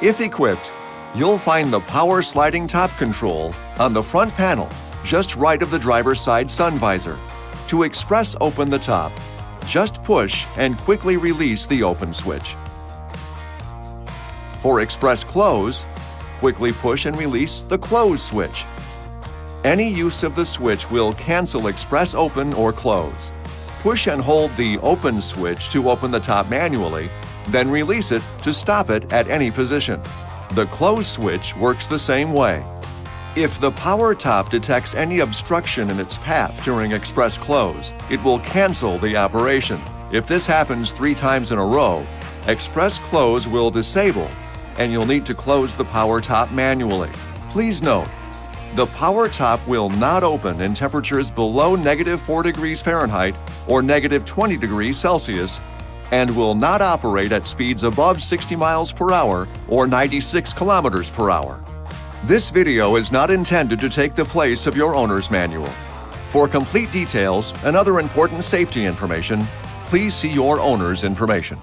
If equipped, you'll find the power sliding top control on the front panel, just right of the driver's side sun visor. To express open the top, just push and quickly release the open switch. For express close, quickly push and release the close switch. Any use of the switch will cancel express open or close. Push and hold the open switch to open the top manually, then release it to stop it at any position. The close switch works the same way. If the power top detects any obstruction in its path during express close, it will cancel the operation. If this happens 3 times in a row, express close will disable and you'll need to close the power top manually. Please note, the power top will not open in temperatures below -4 degrees Fahrenheit or -20 degrees Celsius and will not operate at speeds above 60 miles per hour or 96 kilometers per hour. This video is not intended to take the place of your owner's manual. For complete details and other important safety information, please see your owner's information.